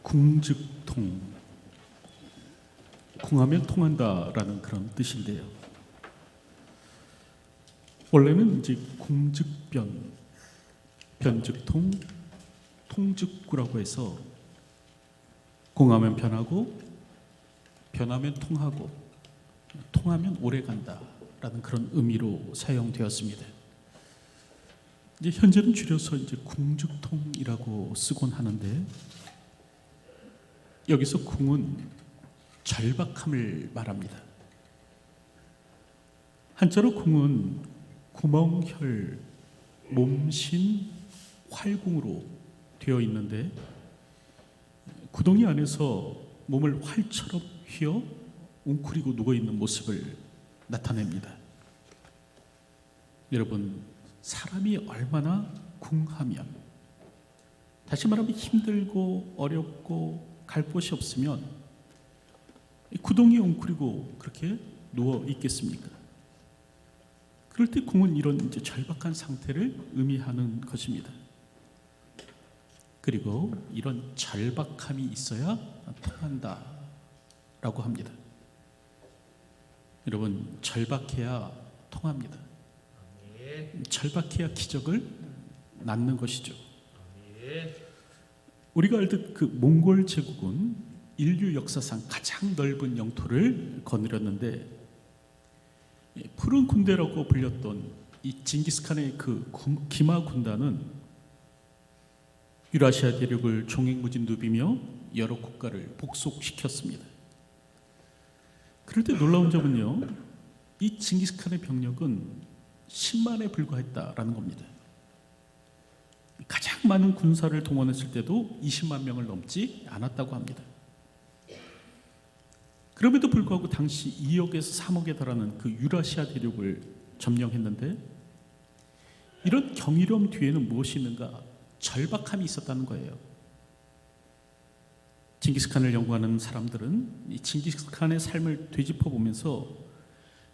궁즉통, 궁하면 통한다라는 그런 뜻인데요. 원래는 이제 궁즉변, 변즉통, 통즉구라고 해서 궁하면 변하고, 변하면 통하고, 통하면 오래 간다라는 그런 의미로 사용되었습니다. 이제 현재는 줄여서 이제 궁즉통이라고 쓰곤 하는데, 여기서 궁은 절박함을 말합니다. 한자로 궁은 구멍혈, 몸신, 활궁으로 되어 있는데, 구덩이 안에서 몸을 활처럼 휘어 웅크리고 누워있는 모습을 나타냅니다. 여러분, 사람이 얼마나 궁하면, 다시 말하면 힘들고 어렵고 갈 곳이 없으면 구덩이에 웅크리고 그렇게 누워 있겠습니까? 그럴 때 궁은 이런 이제 절박한 상태를 의미하는 것입니다. 그리고 이런 절박함이 있어야 통한다라고 합니다. 여러분, 절박해야 통합니다. 절박해야 기적을 낳는 것이죠. 우리가 알듯 그 몽골 제국은 인류 역사상 가장 넓은 영토를 거느렸는데, 푸른 군대라고 불렸던 이 징기스칸의 그 기마 군단은 유라시아 대륙을 종횡무진 누비며 여러 국가를 복속시켰습니다. 그럴 때 놀라운 점은요, 이 징기스칸의 병력은 10만에 불과했다라는 겁니다. 가장 많은 군사를 동원했을 때도 20만 명을 넘지 않았다고 합니다. 그럼에도 불구하고 당시 2억에서 3억에 달하는 그 유라시아 대륙을 점령했는데, 이런 경이로움 뒤에는 무엇이 있는가? 절박함이 있었다는 거예요. 징기스칸을 연구하는 사람들은 이 징기스칸의 삶을 되짚어 보면서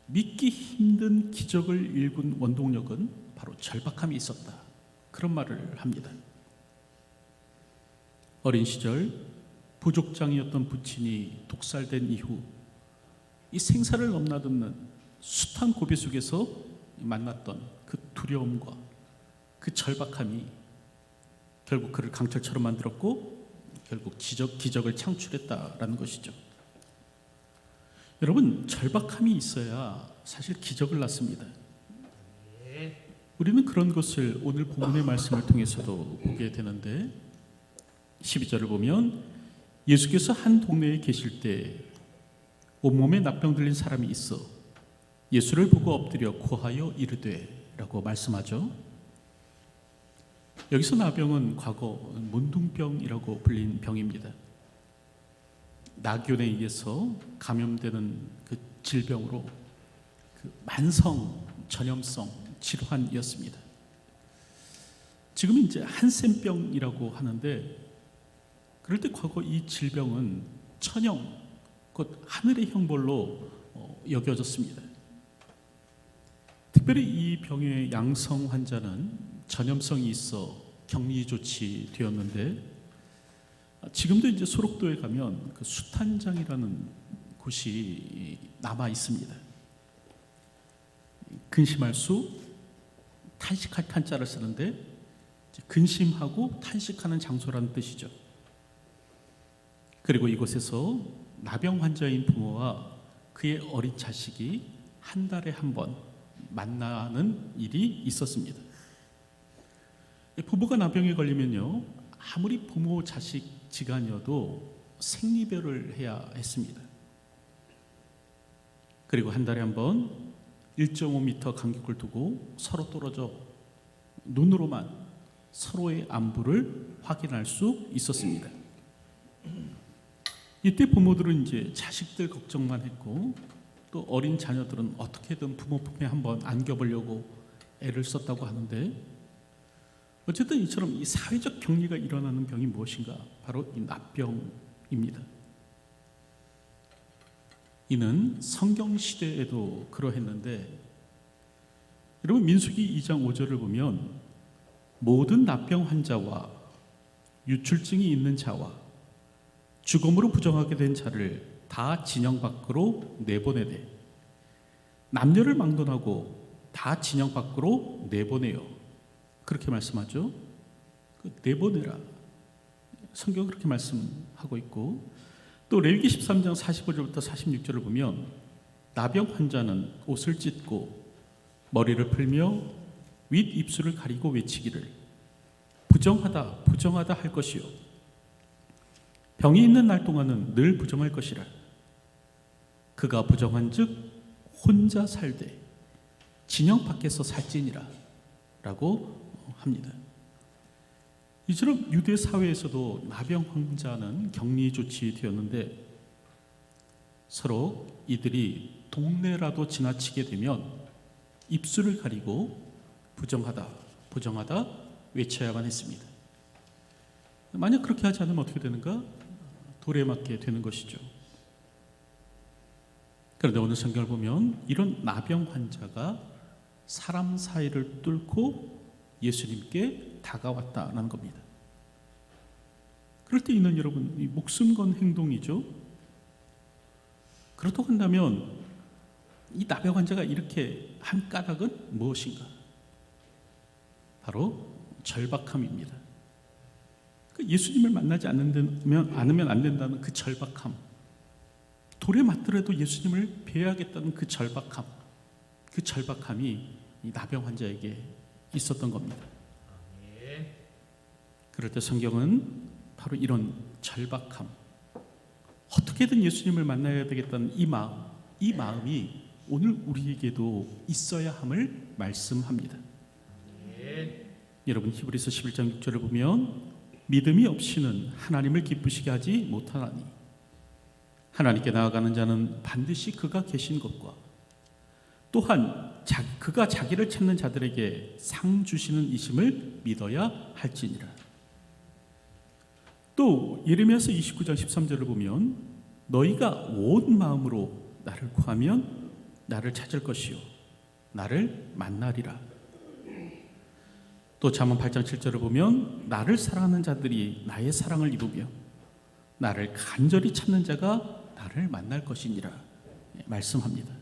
믿기 힘든 기적을 일군 원동력은 바로 절박함이 있었다, 그런 말을 합니다. 어린 시절 부족장이었던 부친이 독살된 이후 이 생사를 넘나드는 숱한 고비 속에서 만났던 그 두려움과 그 절박함이 결국 그를 강철처럼 만들었고, 결국 기적을 창출했다라는 것이죠. 여러분, 절박함이 있어야 사실 기적을 낳습니다. 우리는 그런 것을 오늘 본문의 말씀을 통해서도 보게 되는데, 12절을 보면 예수께서 한 동네에 계실 때 온몸에 납병 들린 사람이 있어 예수를 보고 엎드려 고하여 이르되 라고 말씀하죠. 여기서 나병은 과거 문둥병이라고 불린 병입니다. 나균에 의해서 감염되는 그 질병으로 그 만성 전염성 질환이었습니다. 지금은 이제 한센병이라고 하는데, 그럴 때 과거 이 질병은 천형, 곧 하늘의 형벌로 여겨졌습니다. 특별히 이 병의 양성 환자는 전염성이 있어 격리 조치되었는데, 지금도 이제 소록도에 가면 그 수탄장이라는 곳이 남아 있습니다. 근심할 수, 탄식할 탄자를 쓰는데 근심하고 탄식하는 장소라는 뜻이죠. 그리고 이곳에서 나병 환자인 부모와 그의 어린 자식이 한 달에 한 번 만나는 일이 있었습니다. 부부가 나병에 걸리면요, 아무리 부모 자식 지간이어도 생리별을 해야 했습니다. 그리고 한 달에 한 번 1.5m 간격을 두고 서로 떨어져 눈으로만 서로의 안부를 확인할 수 있었습니다. 이때 부모들은 이제 자식들 걱정만 했고, 또 어린 자녀들은 어떻게든 부모 품에 한번 안겨보려고 애를 썼다고 하는데, 어쨌든 이처럼 이 사회적 격리가 일어나는 병이 무엇인가? 바로 이 납병입니다. 이는 성경 시대에도 그러했는데, 여러분, 민수기 2장 5절을 보면 모든 납병 환자와 유출증이 있는 자와 죽음으로 부정하게 된 자를 다 진영 밖으로 내보내되 남녀를 막론하고 다 진영 밖으로 내보내요. 그렇게 말씀하죠. 내보내라. 성경은 그렇게 말씀하고 있고, 또 레위기 13장 45절부터 46절을 보면 나병 환자는 옷을 찢고 머리를 풀며 윗 입술을 가리고 외치기를 부정하다 부정하다 할 것이요 병이 있는 날 동안은 늘 부정할 것이라. 그가 부정한즉 혼자 살되 진영 밖에서 살지니라 라고 합니다. 이처럼 유대 사회에서도 나병 환자는 격리 조치되었는데 서로 이들이 동네라도 지나치게 되면 입술을 가리고 부정하다 부정하다 외쳐야만 했습니다. 만약 그렇게 하지 않으면 어떻게 되는가? 돌에 맞게 되는 것이죠. 그런데 오늘 성경을 보면 이런 나병 환자가 사람 사이를 뚫고 예수님께 다가왔다는 겁니다. 그럴 때 이는 여러분 이 목숨 건 행동이죠. 그렇다고 한다면 이 나병 환자가 이렇게 한 까닭은 무엇인가? 바로 절박함입니다. 예수님을 만나지 않으면 안 된다는 그 절박함, 돌에 맞더라도 예수님을 뵈야겠다는 그 절박함, 그 절박함이 이 나병 환자에게 있었던 겁니다. 그럴 때 성경은 바로 이런 절박함, 어떻게든 예수님을 만나야 되겠다는 이 마음이 오늘 우리에게도 있어야 함을 말씀합니다. 여러분 히브리서 11장 6절을 보면 믿음이 없이는 하나님을 기쁘시게 하지 못하나니 하나님께 나아가는 자는 반드시 그가 계신 것과 또한 그가 자기를 찾는 자들에게 상 주시는 이심을 믿어야 할지니라. 또 예레미야서 29장 13절을 보면 너희가 온 마음으로 나를 구하면 나를 찾을 것이요 나를 만나리라. 또 잠언 8장 7절을 보면 나를 사랑하는 자들이 나의 사랑을 입으며 나를 간절히 찾는 자가 나를 만날 것이니라 말씀합니다.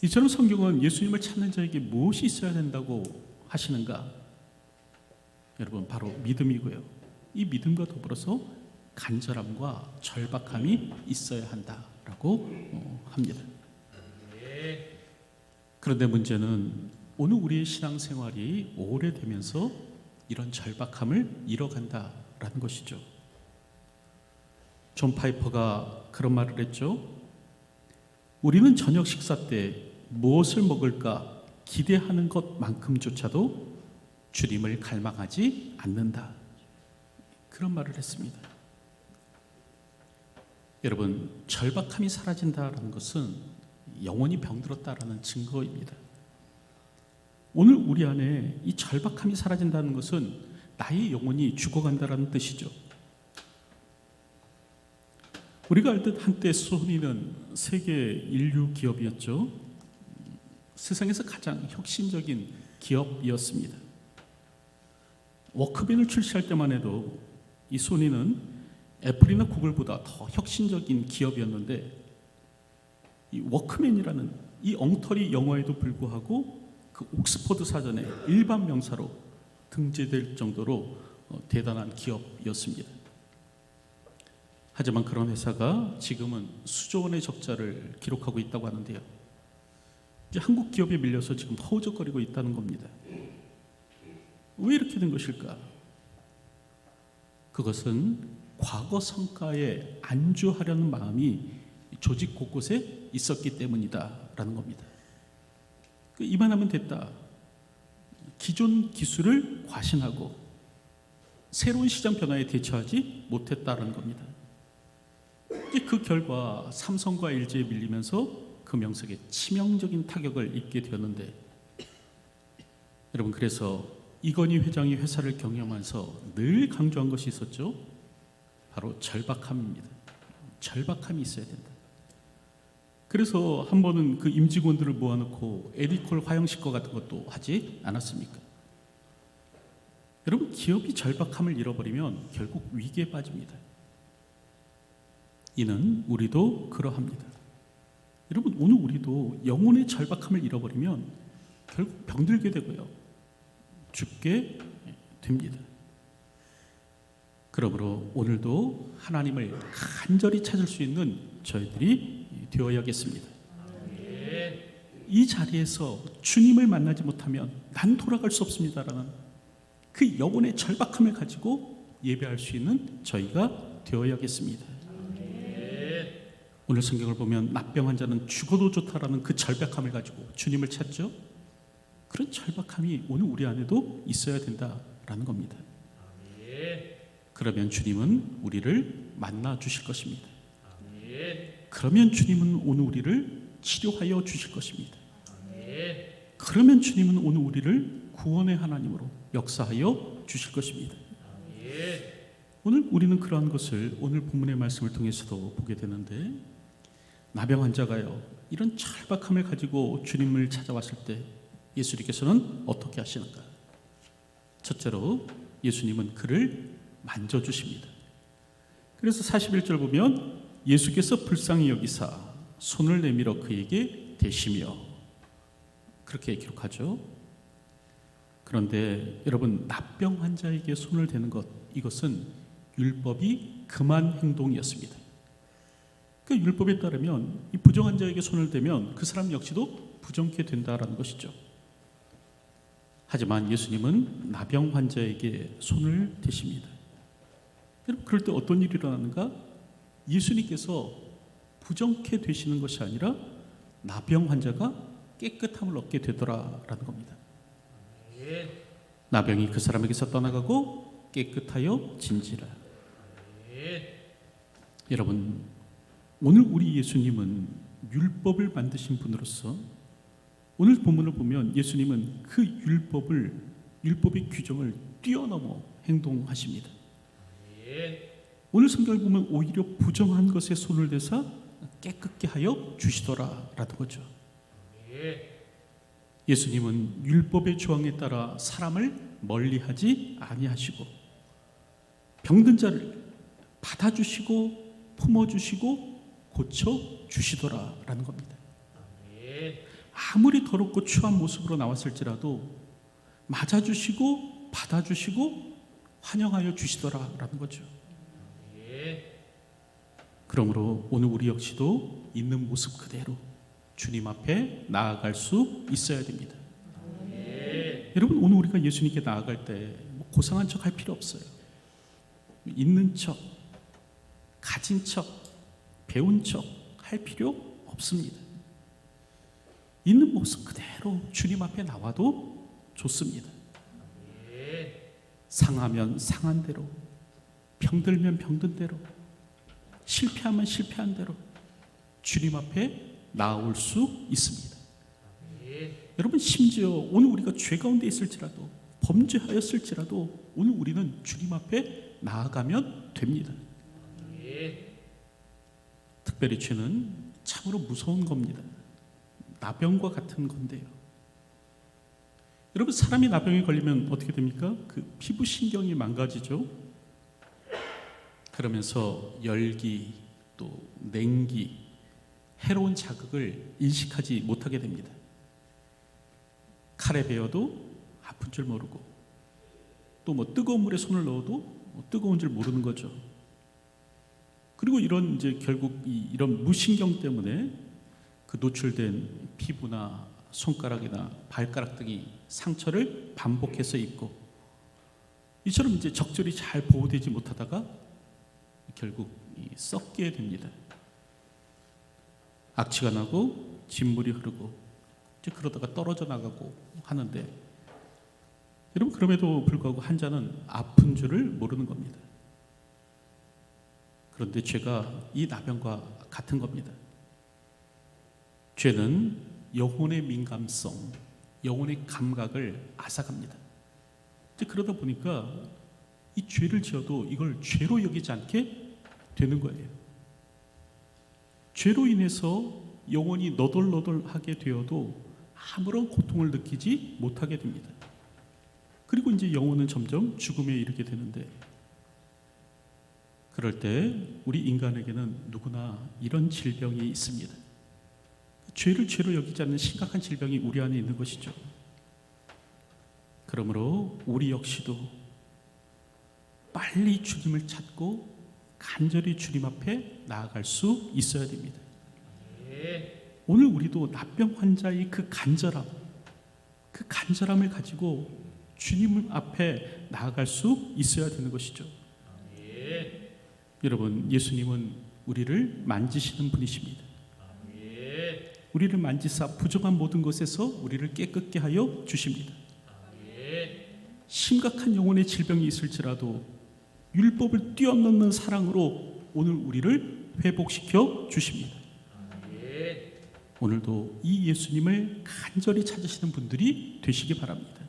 이처럼 성경은 예수님을 찾는 자에게 무엇이 있어야 된다고 하시는가? 여러분 바로 믿음이고요. 이 믿음과 더불어서 간절함과 절박함이 있어야 한다라고 합니다. 그런데 문제는 오늘 우리의 신앙생활이 오래되면서 이런 절박함을 잃어간다라는 것이죠. 존 파이퍼가 그런 말을 했죠. 우리는 저녁 식사 때 무엇을 먹을까 기대하는 것만큼조차도 주님을 갈망하지 않는다. 그런 말을 했습니다. 여러분, 절박함이 사라진다는 것은 영혼이 병들었다라는 증거입니다. 오늘 우리 안에 이 절박함이 사라진다는 것은 나의 영혼이 죽어간다라는 뜻이죠. 우리가 알듯 한때 소니는 세계 인류 기업이었죠. 세상에서 가장 혁신적인 기업이었습니다. 워크맨을 출시할 때만 해도 이 소니는 애플이나 구글보다 더 혁신적인 기업이었는데 이 워크맨이라는 이 엉터리 영어에도 불구하고 그 옥스퍼드 사전에 일반 명사로 등재될 정도로 대단한 기업이었습니다. 하지만 그런 회사가 지금은 수조 원의 적자를 기록하고 있다고 하는데요. 이제 한국 기업에 밀려서 지금 허우적거리고 있다는 겁니다. 왜 이렇게 된 것일까? 그것은 과거 성과에 안주하려는 마음이 조직 곳곳에 있었기 때문이다라는 겁니다. 이만하면 됐다. 기존 기술을 과신하고 새로운 시장 변화에 대처하지 못했다라는 겁니다. 그 결과 삼성과 LG에 밀리면서 그 명색에 치명적인 타격을 입게 되었는데 여러분 그래서 이건희 회장이 회사를 경영하면서 늘 강조한 것이 있었죠. 바로 절박함입니다. 절박함이 있어야 된다. 그래서 한 번은 그 임직원들을 모아놓고 에디콜 화형식과 같은 것도 하지 않았습니까? 여러분 기업이 절박함을 잃어버리면 결국 위기에 빠집니다. 이는 우리도 그러합니다. 여러분, 오늘 우리도 영혼의 절박함을 잃어버리면 결국 병들게 되고요, 죽게 됩니다. 그러므로 오늘도 하나님을 간절히 찾을 수 있는 저희들이 되어야겠습니다. 이 자리에서 주님을 만나지 못하면 난 돌아갈 수 없습니다라는 그 영혼의 절박함을 가지고 예배할 수 있는 저희가 되어야겠습니다. 오늘 성경을 보면 납병 환자는 죽어도 좋다라는 그 절박함을 가지고 주님을 찾죠. 그런 절박함이 오늘 우리 안에도 있어야 된다라는 겁니다. 그러면 주님은 우리를 만나 주실 것입니다. 그러면 주님은 오늘 우리를 치료하여 주실 것입니다. 그러면 주님은 오늘 우리를 구원의 하나님으로 역사하여 주실 것입니다. 오늘 우리는 그러한 것을 오늘 본문의 말씀을 통해서도 보게 되는데, 나병 환자가요, 이런 절박함을 가지고 주님을 찾아왔을 때 예수님께서는 어떻게 하시는가? 첫째로 예수님은 그를 만져주십니다. 그래서 41절 보면 예수께서 불쌍히 여기사 손을 내밀어 그에게 대시며, 그렇게 기록하죠. 그런데 여러분, 납병 환자에게 손을 대는 것, 이것은 율법이 금한 행동이었습니다. 그 율법에 따르면 이 부정 환자에게 손을 대면 그 사람 역시도 부정케 된다라는 것이죠. 하지만 예수님은 나병 환자에게 손을 대십니다. 여러분, 그럴 때 어떤 일이 일어나는가? 예수님께서 부정케 되시는 것이 아니라 나병 환자가 깨끗함을 얻게 되더라라는 겁니다. 나병이 그 사람에게서 떠나가고 깨끗하여 진지라. 여러분, 오늘 우리 예수님은 율법을 만드신 분으로서 오늘 본문을 보면 예수님은 그 율법의 규정을 뛰어넘어 행동하십니다. 오늘 성경을 보면 오히려 부정한 것에 손을 대사 깨끗게 하여 주시더라라는 거죠. 예수님은 율법의 조항에 따라 사람을 멀리하지 아니하시고 병든 자를 받아주시고 품어주시고 고쳐주시더라라는 겁니다. 아무리 더럽고 추한 모습으로 나왔을지라도 맞아주시고 받아주시고 환영하여 주시더라라는 거죠. 그러므로 오늘 우리 역시도 있는 모습 그대로 주님 앞에 나아갈 수 있어야 됩니다. 여러분, 오늘 우리가 예수님께 나아갈 때 고상한 척 할 필요 없어요. 있는 척, 가진 척, 배운 척 할 필요 없습니다. 있는 모습 그대로 주님 앞에 나와도 좋습니다. 상하면 상한 대로, 병들면 병든 대로, 실패하면 실패한 대로 주님 앞에 나올 수 있습니다. 여러분, 심지어 오늘 우리가 죄 가운데 있을지라도, 범죄하였을지라도 오늘 우리는 주님 앞에 나아가면 됩니다. 특별히 죄는 참으로 무서운 겁니다. 나병과 같은 건데요. 여러분, 사람이 나병에 걸리면 어떻게 됩니까? 그 피부 신경이 망가지죠. 그러면서 열기, 또 냉기, 해로운 자극을 인식하지 못하게 됩니다. 칼에 베어도 아픈 줄 모르고, 또 뭐 뜨거운 물에 손을 넣어도 뜨거운 줄 모르는 거죠. 그리고 이런 이제 결국 이런 무신경 때문에 그 노출된 피부나 손가락이나 발가락 등이 상처를 반복해서 입고, 이처럼 이제 적절히 잘 보호되지 못하다가 결국 썩게 됩니다. 악취가 나고 진물이 흐르고 이제 그러다가 떨어져 나가고 하는데, 여러분, 그럼에도 불구하고 환자는 아픈 줄을 모르는 겁니다. 그런데 죄가 이 나병과 같은 겁니다. 죄는 영혼의 민감성, 영혼의 감각을 앗아갑니다. 이제 그러다 보니까 이 죄를 지어도 이걸 죄로 여기지 않게 되는 거예요. 죄로 인해서 영혼이 너덜너덜하게 되어도 아무런 고통을 느끼지 못하게 됩니다. 그리고 이제 영혼은 점점 죽음에 이르게 되는데, 그럴 때 우리 인간에게는 누구나 이런 질병이 있습니다. 죄를 죄로 여기지 않는 심각한 질병이 우리 안에 있는 것이죠. 그러므로 우리 역시도 빨리 주님을 찾고 간절히 주님 앞에 나아갈 수 있어야 됩니다. 오늘 우리도 납병 환자의 그 간절함을 가지고 주님 앞에 나아갈 수 있어야 되는 것이죠. 여러분, 예수님은 우리를 만지시는 분이십니다. 우리를 만지사 부정한 모든 것에서 우리를 깨끗게 하여 주십니다. 심각한 영혼의 질병이 있을지라도 율법을 뛰어넘는 사랑으로 오늘 우리를 회복시켜 주십니다. 오늘도 이 예수님을 간절히 찾으시는 분들이 되시기 바랍니다.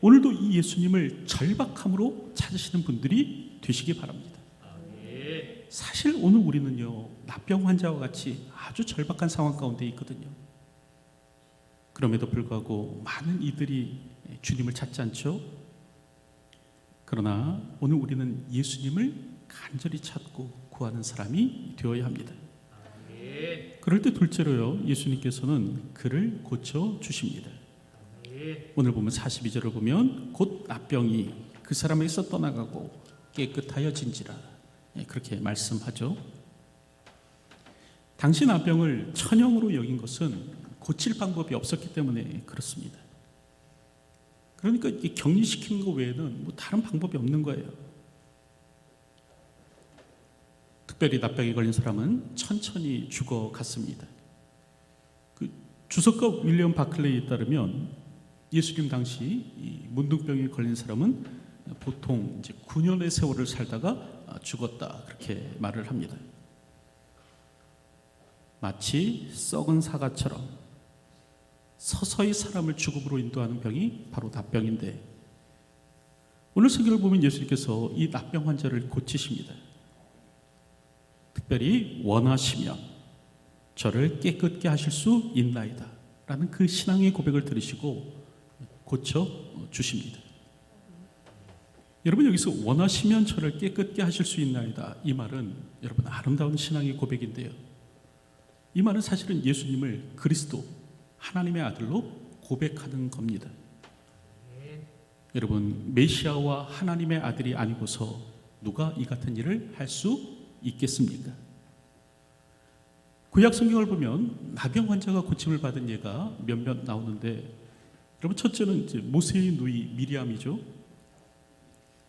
오늘도 이 예수님을 절박함으로 찾으시는 분들이 되시기 바랍니다. 사실 오늘 우리는요, 납병 환자와 같이 아주 절박한 상황 가운데 있거든요. 그럼에도 불구하고 많은 이들이 주님을 찾지 않죠. 그러나 오늘 우리는 예수님을 간절히 찾고 구하는 사람이 되어야 합니다. 그럴 때 둘째로요, 예수님께서는 그를 고쳐 주십니다. 오늘 보면 42절을 보면 곧 납병이 그 사람에게서 떠나가고 깨끗하여진지라, 그렇게 말씀하죠. 당시 납병을 천형으로 여긴 것은 고칠 방법이 없었기 때문에 그렇습니다. 그러니까 격리시키는 것 외에는 뭐 다른 방법이 없는 거예요. 특별히 납병에 걸린 사람은 천천히 죽어갔습니다. 그 주석가 윌리엄 바클레이에 따르면 예수님 당시 이 문둥병에 걸린 사람은 보통 이제 9년의 세월을 살다가 죽었다, 그렇게 말을 합니다. 마치 썩은 사과처럼 서서히 사람을 죽음으로 인도하는 병이 바로 납병인데, 오늘 성경을 보면 예수님께서 이 납병 환자를 고치십니다. 특별히 원하시면 저를 깨끗게 하실 수 있나이다 라는 그 신앙의 고백을 들으시고 고쳐 주십니다. 여러분, 여기서 원하시면 저를 깨끗게 하실 수 있나이다, 이 말은 여러분 아름다운 신앙의 고백인데요, 이 말은 사실은 예수님을 그리스도 하나님의 아들로 고백하는 겁니다. 여러분, 메시아와 하나님의 아들이 아니고서 누가 이 같은 일을 할 수 있겠습니까? 구약 성경을 보면 납병 환자가 고침을 받은 예가 몇몇 나오는데, 여러분, 첫째는 이제 모세의 누이 미리암이죠.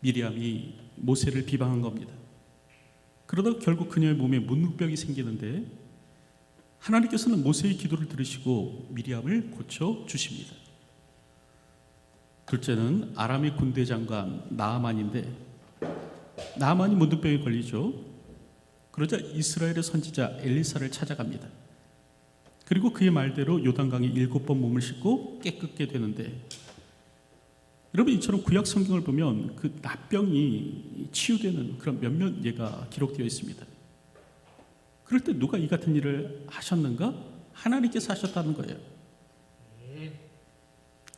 미리암이 모세를 비방한 겁니다. 그러다 결국 그녀의 몸에 문둥병이 생기는데 하나님께서는 모세의 기도를 들으시고 미리암을 고쳐 주십니다. 둘째는 아람의 군대 장관 나아만인데, 나아만이 문둥병에 걸리죠. 그러자 이스라엘의 선지자 엘리사를 찾아갑니다. 그리고 그의 말대로 요단강에 7번 몸을 씻고 깨끗게 되는데, 여러분, 이처럼 구약 성경을 보면 그 납병이 치유되는 그런 몇몇 예가 기록되어 있습니다. 그럴 때 누가 이 같은 일을 하셨는가? 하나님께서 하셨다는 거예요.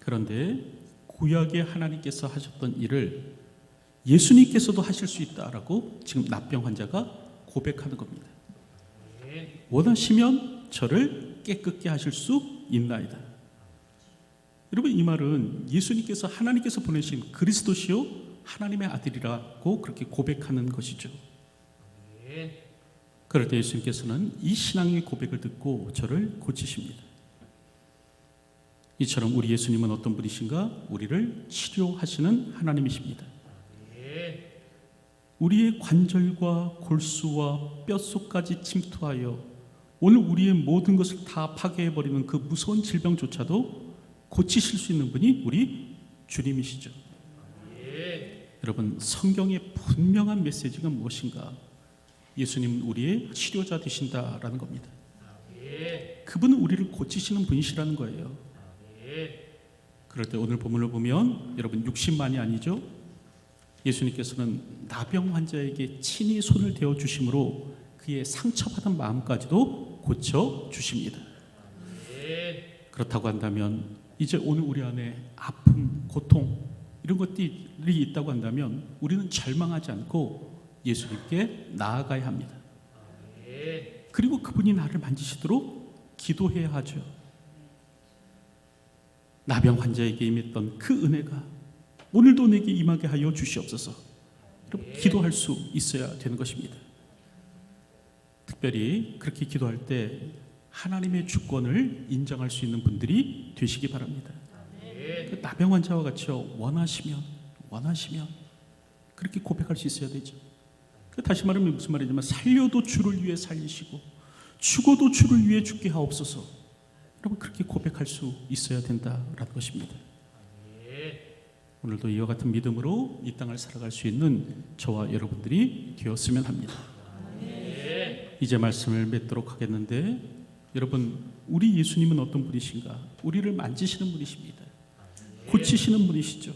그런데 구약의 하나님께서 하셨던 일을 예수님께서도 하실 수 있다라고 지금 납병 환자가 고백하는 겁니다. 원하시면 저를 깨끗게 하실 수 있나이다. 여러분, 이 말은 예수님께서 하나님께서 보내신 그리스도시요 하나님의 아들이라고 그렇게 고백하는 것이죠. 그럴 때 예수님께서는 이 신앙의 고백을 듣고 저를 고치십니다. 이처럼 우리 예수님은 어떤 분이신가? 우리를 치료하시는 하나님이십니다. 우리의 관절과 골수와 뼛속까지 침투하여 오늘 우리의 모든 것을 다 파괴해버리는 그 무서운 질병조차도 고치실 수 있는 분이 우리 주님이시죠. 여러분, 성경의 분명한 메시지가 무엇인가? 예수님은 우리의 치료자 되신다라는 겁니다. 그분은 우리를 고치시는 분이시라는 거예요. 그럴 때 오늘 본문을 보면 여러분, 60만이 아니죠. 예수님께서는 나병 환자에게 친히 손을 대어 주심으로 그의 상처받은 마음까지도 고쳐 주십니다. 그렇다고 한다면 이제 오늘 우리 안에 아픔, 고통 이런 것들이 있다고 한다면 우리는 절망하지 않고 예수님께 나아가야 합니다. 그리고 그분이 나를 만지시도록 기도해야 하죠. 나병 환자에게 임했던 그 은혜가 오늘도 내게 임하게 하여 주시옵소서. 여러분, 기도할 수 있어야 되는 것입니다. 특별히 그렇게 기도할 때 하나님의 주권을 인정할 수 있는 분들이 되시기 바랍니다. 그 나병 환자와 같이요, 원하시면 그렇게 고백할 수 있어야 되죠. 다시 말하면 무슨 말이냐면, 살려도 주를 위해 살리시고 죽어도 주를 위해 죽게 하옵소서. 여러분, 그렇게 고백할 수 있어야 된다라는 것입니다. 오늘도 이와 같은 믿음으로 이 땅을 살아갈 수 있는 저와 여러분들이 되었으면 합니다. 이제 말씀을 맺도록 하겠는데, 여러분, 우리 예수님은 어떤 분이신가? 우리를 만지시는 분이십니다. 고치시는 분이시죠.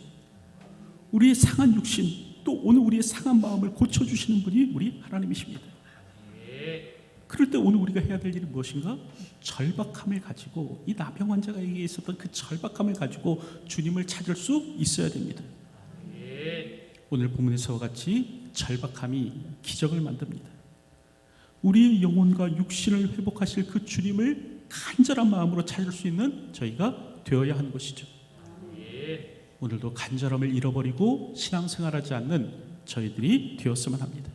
우리의 상한 육신, 또 오늘 우리의 상한 마음을 고쳐주시는 분이 우리 하나님이십니다. 그럴 때 오늘 우리가 해야 될 일이 무엇인가? 절박함을 가지고, 이 나병 환자에게 있었던 그 절박함을 가지고 주님을 찾을 수 있어야 됩니다. 오늘 본문에서와 같이 절박함이 기적을 만듭니다. 우리의 영혼과 육신을 회복하실 그 주님을 간절한 마음으로 찾을 수 있는 저희가 되어야 하는 것이죠. 오늘도 간절함을 잃어버리고 신앙생활하지 않는 저희들이 되었으면 합니다.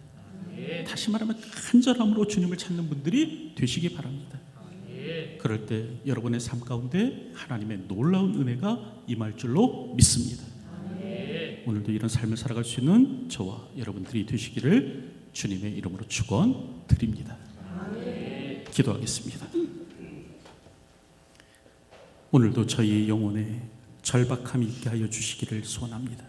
다시 말하면 간절함으로 주님을 찾는 분들이 되시기 바랍니다. 그럴 때 여러분의 삶 가운데 하나님의 놀라운 은혜가 임할 줄로 믿습니다. 오늘도 이런 삶을 살아갈 수 있는 저와 여러분들이 되시기를 주님의 이름으로 축원드립니다. 기도하겠습니다. 오늘도 저희의 영혼에 절박함이 있게 하여 주시기를 소원합니다.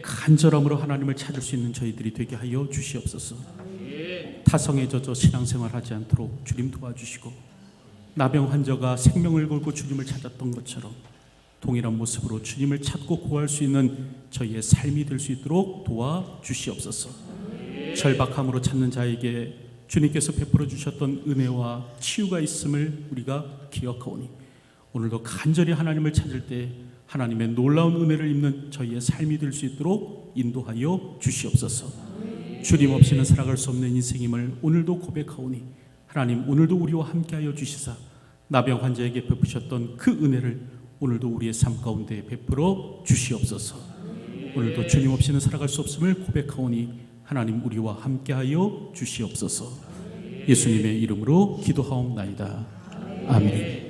간절함으로 하나님을 찾을 수 있는 저희들이 되게 하여 주시옵소서. 타성에 젖어 신앙생활하지 않도록 주님 도와주시고, 나병 환자가 생명을 걸고 주님을 찾았던 것처럼 동일한 모습으로 주님을 찾고 구할 수 있는 저희의 삶이 될 수 있도록 도와주시옵소서. 절박함으로 찾는 자에게 주님께서 베풀어 주셨던 은혜와 치유가 있음을 우리가 기억하오니, 오늘도 간절히 하나님을 찾을 때 하나님의 놀라운 은혜를 입는 저희의 삶이 될 수 있도록 인도하여 주시옵소서. 주님 없이는 살아갈 수 없는 인생임을 오늘도 고백하오니, 하나님 오늘도 우리와 함께하여 주시사 나병 환자에게 베푸셨던 그 은혜를 오늘도 우리의 삶 가운데 베풀어 주시옵소서. 오늘도 주님 없이는 살아갈 수 없음을 고백하오니 하나님 우리와 함께하여 주시옵소서. 예수님의 이름으로 기도하옵나이다. 아멘.